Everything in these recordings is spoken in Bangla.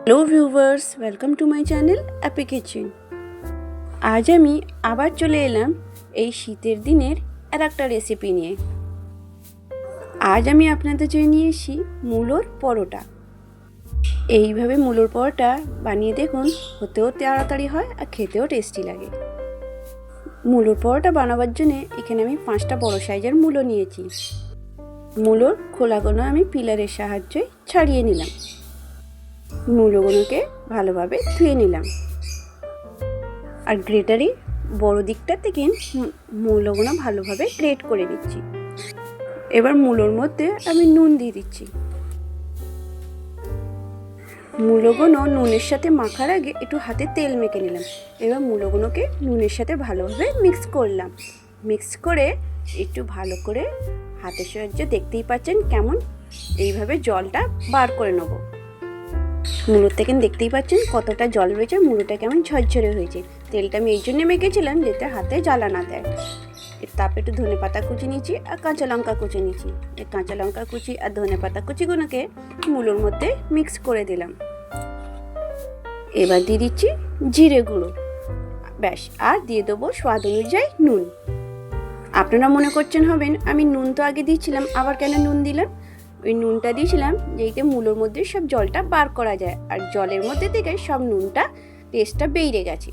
Hello viewers, welcome to my channel Appy kitchen. আজ আমি আবার চলে এলাম এই শীতের দিনের আর একটা রেসিপি নিয়ে। আজ আমি আপনাদের জন্য নিয়ে এসেছি মূলোর পরোটা। এইভাবে মূলোর পরোটা বানিয়ে দেখুন, হতেও তাড়াতাড়ি হয় আর খেতেও টেস্টি লাগে। মূলোর পরোটা বানাবার জন্য এখানে আমি 5টা বড় সাইজের মূলো নিয়েছি। মূলোর খোলাগুলো আমি পিলারের সাহায্যে ছাড়িয়ে নিলাম। মূলোগুলোকে ভালোভাবে ধুয়ে নিলাম আর গ্রেটারে বড় দিকটা থেকে মূলোগুলো ভালোভাবে গ্রেট করে দিচ্ছি। এবার মূলোর মধ্যে আমি নুন দিয়ে দিচ্ছি। মূলোগুলো নুনের সাথে মাখার আগে একটু হাতে তেল মেখে নিলাম। এবার মূলোগুলোকে নুনের সাথে ভালোভাবে মিক্স করলাম। মিক্স করে একটু ভালো করে হাতের সাহায্যে দেখতেই পাচ্ছেন কেমন এইভাবে জলটা বার করে নেব। মূলোর থেকে দেখতেই পাচ্ছেন কতটা জল রয়েছে, মূলোটা কেমন ঝরঝরে হয়েছে। তেলটা আমি এই জন্য মেখেছিলাম যাতে হাতে জ্বালা না দেয়। তারপরে একটু ধনে পাতা কুচি নিয়েছি আর কাঁচা লঙ্কা কুচি নিয়েছি। এই কাঁচা লঙ্কা কুচি আর ধনে পাতা কুচিগুলোকে মূলোর মধ্যে মিক্স করে দিলাম। এবার দিয়ে দিচ্ছি জিরে গুঁড়ো, ব্যাস, আর দিয়ে দেবো স্বাদ অনুযায়ী নুন। আপনারা মনে করছেন হবেন আমি নুন তো আগে দিয়েছিলাম, আবার কেন নুন দিলাম? ওই নুনটা দিয়েছিলাম যেইতে মূলোর মধ্যে সব জলটা বার করা যায়, আর জলের মধ্যে থেকে সব নুনটা টেস্টটা বেরিয়ে গেছে।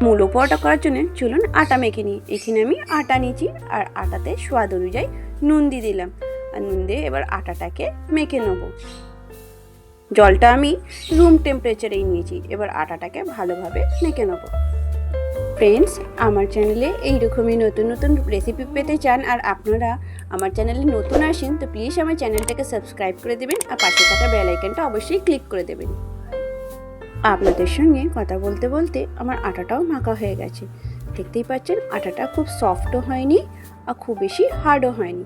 মূলো পরোটা করার জন্য চলুন আটা মেখে নিই। এখানে আমি আটা নিয়েছি আর আটাতে স্বাদ অনুযায়ী নুন দিয়ে দিলাম। আর নুন দিয়ে এবার আটাটাকে মেখে নেব। জলটা আমি রুম টেম্পারেচারেই নিয়েছি। এবার আটাটাকে ভালোভাবে মেখে নেব। ফ্রেন্ডস, আমার চ্যানেলে এইরকমই নতুন নতুন রেসিপি পেতে চান আর আপনারা আমার চ্যানেলে নতুন আসেন তো প্লিজ আমার চ্যানেলটাকে সাবস্ক্রাইব করে দেবেন আর পাশে থাকা বেল আইকনটা অবশ্যই ক্লিক করে দেবেন। আপনাদের সঙ্গে কথা বলতে বলতে আমার আটাটাও মাখা হয়ে গেছে। দেখতেই পাচ্ছেন আটাটা খুব সফটও হয়নি আর খুব বেশি হার্ডও হয়নি।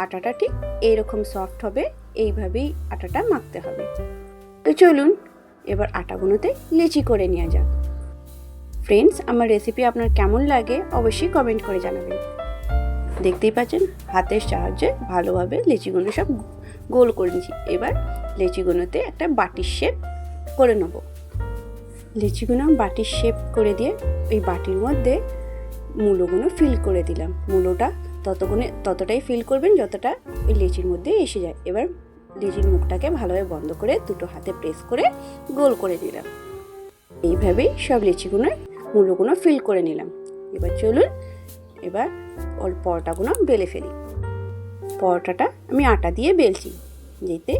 আটাটা ঠিক এইরকম সফট হবে, এইভাবেই আটাটা মাখতে হবে। তো চলুন এবার আটাগুলোতে লেচি করে নেওয়া যাক। ফ্রেন্ডস, আমার রেসিপি আপনার কেমন লাগে অবশ্যই কমেন্ট করে জানাবেন। দেখতেই পাচ্ছেন হাতের সাহায্যে ভালোভাবে লেচিগুলো সব গোল করে নিয়েছি। এবার লেচিগুলোতে একটা বাটির শেপ করে নেব। লেচিগুলো বাটির শেপ করে দিয়ে ওই বাটির মধ্যে মূলোগুলো ফিল করে দিলাম। মূলোটা ততটাই ফিল করবেন যতটা ওই লেচির মধ্যে এসে যায়। এবার লেচির মুখটাকে ভালোভাবে বন্ধ করে দুটো হাতে প্রেস করে গোল করে দিলাম। এইভাবেই সব মূলোগুলো ফিল করে নিলাম। এবার চলুন এবার পরোটাগুলো বেলে ফেলি। পরোটাটা আমি আটা দিয়ে বেলছি, যেতে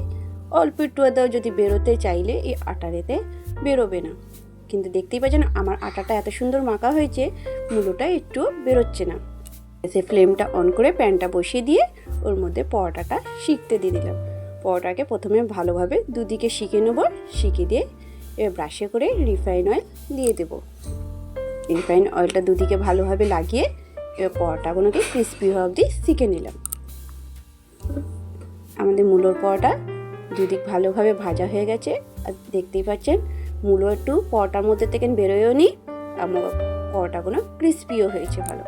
অল্প একটু আদাও যদি বেরোতে চাইলে এই আটারেতে বেরোবে না। কিন্তু দেখতেই পাচ্ছেন আমার আটাটা এত সুন্দর মাখা হয়েছে, মূলোটা একটু বেরোচ্ছে না। সে ফ্লেমটা অন করে প্যানটা বসিয়ে দিয়ে ওর মধ্যে পরোটাটা শিখতে দিয়ে দিলাম। পরোটাকে প্রথমে ভালোভাবে দুদিকে শিখে নেব। শিখে দিয়ে এবার ব্রাশে করে রিফাইন অয়েল দিয়ে দেব। রিফাইন অয়েলটা দুদিকে ভালোভাবে লাগিয়ে এবার পরোটাগুলোকে ক্রিস্পি হওয়া অবধি শিখে নিলাম। আমাদের মূলোর পরোটা দুদিক ভালোভাবে ভাজা হয়ে গেছে আর দেখতেই পাচ্ছেন মূলো একটু পরোটার মধ্যে থেকে বেরোয়ও নি, আমার পরোটাগুলো ক্রিস্পিও হয়েছে ভালো।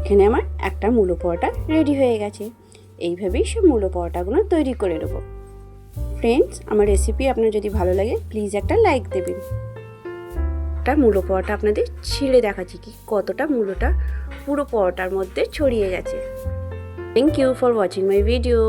এখানে আমার একটা মূলো পরোটা রেডি হয়ে গেছে। এইভাবেই সব মূলো পরোটাগুলো তৈরি করে নেব। ফ্রেন্ডস, আমার রেসিপি আপনার যদি ভালো লাগে প্লিজ একটা লাইক দেবেন। একটা মূলো পরোটা আপনাদের ছিঁড়ে দেখাচ্ছি কি কতটা মূলোটা পুরো পরোটার মধ্যে ছড়িয়ে গেছে। Thank you for watching my video.